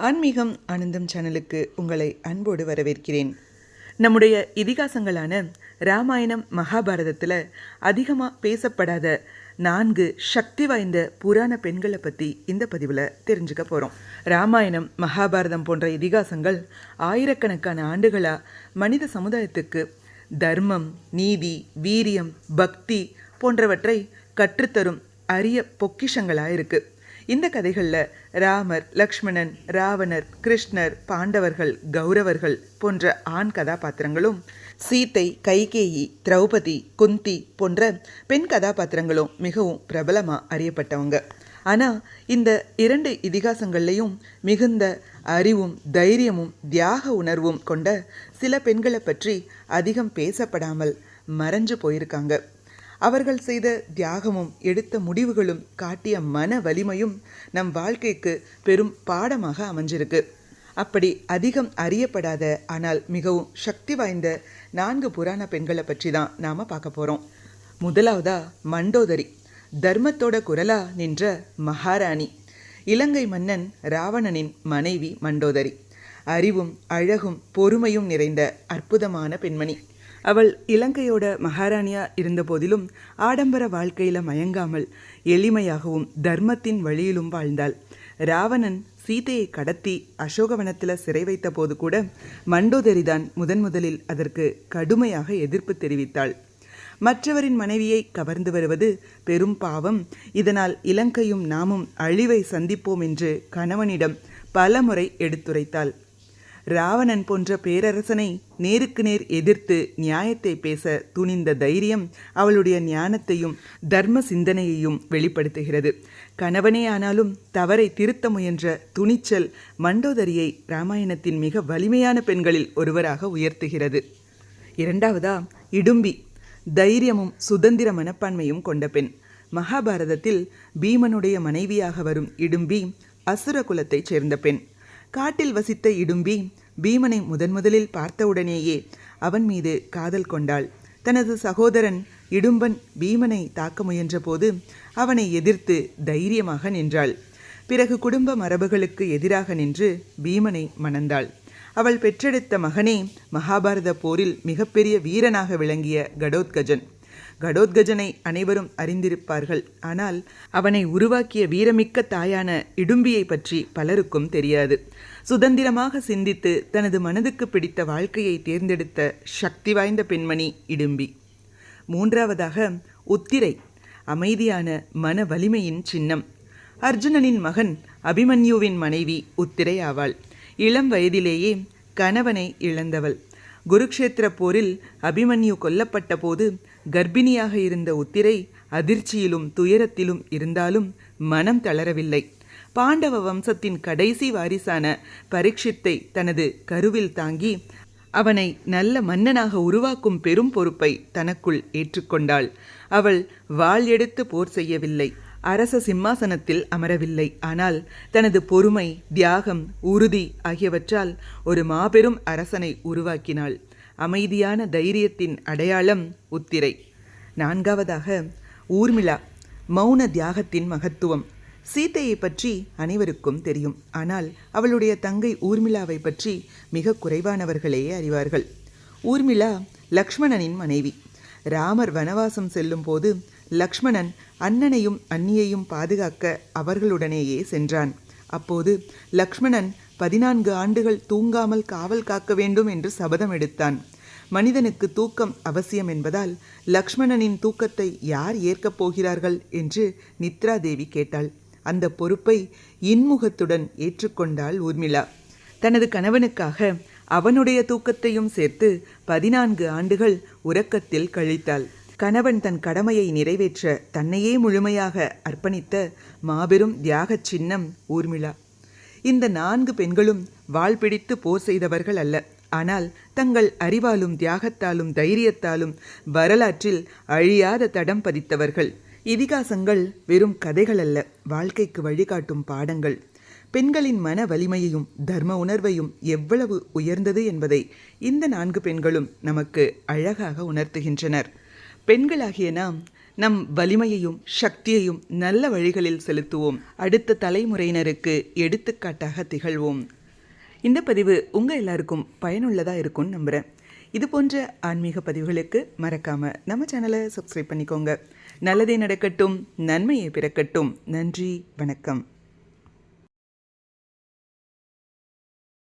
ஆன்மீகம் ஆனந்தம் சேனலுக்கு உங்களை அன்போடு வரவேற்கிறேன். நம்முடைய இதிகாசங்களான ராமாயணம் மகாபாரதத்தில் அதிகமாக பேசப்படாத 4 சக்தி வாய்ந்த புராண பெண்களை பற்றி இந்த பதிவில் தெரிஞ்சுக்க போகிறோம். ராமாயணம் மகாபாரதம் போன்ற இதிகாசங்கள் ஆயிரக்கணக்கான ஆண்டுகளாக மனித சமுதாயத்துக்கு தர்மம், நீதி, வீரியம், பக்தி போன்றவற்றை கற்றுத்தரும் அரிய பொக்கிஷங்களாக இருக்குது. இந்த கதைகளில் ராமர், லக்ஷ்மணன், ராவணர், கிருஷ்ணர், பாண்டவர்கள், கௌரவர்கள் போன்ற ஆண் கதாபாத்திரங்களும், சீத்தை, கைகேயி, திரௌபதி, குந்தி போன்ற பெண் கதாபாத்திரங்களும் மிகவும் பிரபலமாக அறியப்பட்டவங்க. ஆனால் இந்த 2 இதிகாசங்கள்லையும் மிகுந்த அறிவும் தைரியமும் தியாக உணர்வும் கொண்ட சில பெண்களை பற்றி அதிகம் பேசப்படாமல் மறைஞ்சு போயிருக்காங்க. அவர்கள் செய்த தியாகமும் எடுத்த முடிவுகளும் காட்டிய மன வலிமையும் நம் வாழ்க்கைக்கு பெரும் பாடமாக அமைஞ்சிருக்கு. அப்படி அதிகம் அறியப்படாத ஆனால் மிகவும் சக்தி வாய்ந்த 4 புராண பெண்களை பற்றி தான் நாம் பார்க்க போகிறோம். முதலாவதா மண்டோதரி, தர்மத்தோட குரலா நின்ற மகாராணி. இலங்கை மன்னன் ராவணனின் மனைவி மண்டோதரி. அறிவும் அழகும் பொறுமையும் நிறைந்த அற்புதமான பெண்மணி. அவள் இலங்கையோட மகாராணியா இருந்த போதிலும் ஆடம்பர வாழ்க்கையில் மயங்காமல் எளிமையாகவும் தர்மத்தின் வழியிலும் வாழ்ந்தாள். ராவணன் சீதையை கடத்தி அசோகவனத்தில் சிறை வைத்த போது கூட மண்டோதரிதான் முதலில் அதற்கு கடுமையாக எதிர்ப்பு தெரிவித்தாள். மற்றவரின் மனைவியை கவர்ந்து வருவது பெரும் பாவம், இதனால் இலங்கையும் நாமும் அழிவை சந்திப்போம் என்று கணவனிடம் பலமுறை எடுத்துரைத்தாள். ராவணன் போன்ற பேரரசனை நேருக்கு நேர் எதிர்த்து நியாயத்தை பேச துணிந்த தைரியம் அவளுடைய ஞானத்தையும் தர்ம சிந்தனையையும் வெளிப்படுத்துகிறது. கணவனே ஆனாலும் தவறை திருத்த முயன்ற துணிச்சல் மண்டோதரியை ராமாயணத்தின் மிக வலிமையான பெண்களில் ஒருவராக உயர்த்துகிறது. இரண்டாவதா இடும்பி, தைரியமும் சுதந்திர மனப்பான்மையும் கொண்ட பெண். மகாபாரதத்தில் பீமனுடைய மனைவியாக வரும் இடும்பி அசுர குலத்தைச் சேர்ந்த பெண். காட்டில் வசித்த இடும்பி பீமனை முதலில் பார்த்தவுடனேயே அவன் மீது காதல் கொண்டாள். தனது சகோதரன் இடும்பன் பீமனை தாக்க முயன்ற போது அவனை எதிர்த்து தைரியமாக நின்றாள். பிறகு குடும்ப மரபுகளுக்கு எதிராக நின்று பீமனை மணந்தாள். அவள் பெற்றெடுத்த மகனே மகாபாரத போரில் மிகப்பெரிய வீரனாக விளங்கிய கடோத்கஜன். கடோத்கஜனை அனைவரும் அறிந்திருப்பார்கள். ஆனால் அவனை உருவாக்கிய வீரமிக்க தாயான இடும்பியை பற்றி பலருக்கும் தெரியாது. சுதந்திரமாக சிந்தித்து தனது மனதுக்கு பிடித்த வாழ்க்கையை தேர்ந்தெடுத்த சக்தி வாய்ந்த பெண்மணி இடும்பி. மூன்றாவதாக உத்திரை, அமைதியான மன வலிமையின் சின்னம். அர்ஜுனனின் மகன் அபிமன்யுவின் மனைவி உத்திரை ஆவாள். இளம் வயதிலேயே கணவனை இழந்தவள். குருக்ஷேத்திர போரில் அபிமன்யு கொல்லப்பட்ட போது கர்ப்பிணியாக இருந்த உத்திரை அதிர்ச்சியிலும் துயரத்திலும் இருந்தாலும் மனம் தளரவில்லை. பாண்டவ வம்சத்தின் கடைசி வாரிசான பரீட்சித்தை தனது கருவில் தாங்கி அவனை நல்ல மன்னனாக உருவாக்கும் பெரும் பொறுப்பை தனக்குள் ஏற்றுக்கொண்டாள். அவள் வாள் எடுத்து போர் செய்யவில்லை, அரச சிம்மாசனத்தில் அமரவில்லை. ஆனால் தனது பொறுமை, தியாகம், உறுதி ஆகியவற்றால் ஒரு மாபெரும் அரசனை உருவாக்கினாள். அமைதியான தைரியத்தின் அடையாளம் உத்திரை. நான்காவதாக ஊர்மிளா, மௌன தியாகத்தின் மகத்துவம். சீதையை பற்றி அனைவருக்கும் தெரியும். ஆனால் அவளுடைய தங்கை ஊர்மிளாவை பற்றி மிக குறைவானவர்களே அறிவார்கள். ஊர்மிளா லக்ஷ்மணனின் மனைவி. ராமர் வனவாசம் செல்லும் போது லக்ஷ்மணன் அண்ணனையும் அண்ணியையும் பாதுகாக்க அவர்களுடனேயே சென்றான். அப்போது லக்ஷ்மணன் 14 ஆண்டுகள் தூங்காமல் காவல் காக்க வேண்டும் என்று சபதம் எடுத்தான். மனிதனுக்கு தூக்கம் அவசியம் என்பதால் லக்ஷ்மணனின் தூக்கத்தை யார் ஏற்கப் போகிறார்கள் என்று நித்ரா தேவி கேட்டாள். அந்த பொறுப்பை இன்முகத்துடன் ஏற்றுக்கொண்டாள் ஊர்மிளா. தனது கணவனுக்காக அவனுடைய தூக்கத்தையும் சேர்த்து 14 ஆண்டுகள் உறக்கத்தில் கழித்தாள். கணவன் தன் கடமையை நிறைவேற்ற தன்னையே முழுமையாக அர்ப்பணித்த மாபெரும் தியாகச் சின்னம் ஊர்மிளா. இந்த 4 பெண்களும் வாள் பிடித்து போர் செய்தவர்கள் அல்ல. ஆனால் தங்கள் அறிவாலும் தியாகத்தாலும் தைரியத்தாலும் வரலாற்றில் அழியாத தடம் பதித்தவர்கள். இதிகாசங்கள் வெறும் கதைகள் அல்ல, வாழ்க்கைக்கு வழிகாட்டும் பாடங்கள். பெண்களின் மன வலிமையையும் தர்ம உணர்வையும் எவ்வளவு உயர்ந்தது என்பதை இந்த 4 பெண்களும் நமக்கு அழகாக உணர்த்துகின்றனர். பெண்களாகிய நாம் நம் வலிமையையும் சக்தியையும் நல்ல வழிகளில் செலுத்துவோம். அடுத்த தலைமுறையினருக்கு எடுத்துக்காட்டாக திகழ்வோம். இந்த பதிவு உங்கள் எல்லாருக்கும் பயனுள்ளதாக இருக்கும்னு நம்புகிறேன். இது போன்ற ஆன்மீக பதிவுகளுக்கு மறக்காமல் நம்ம சேனலை சப்ஸ்கிரைப் பண்ணிக்கோங்க. நல்லதே நடக்கட்டும், நன்மையை பிறக்கட்டும். நன்றி, வணக்கம்.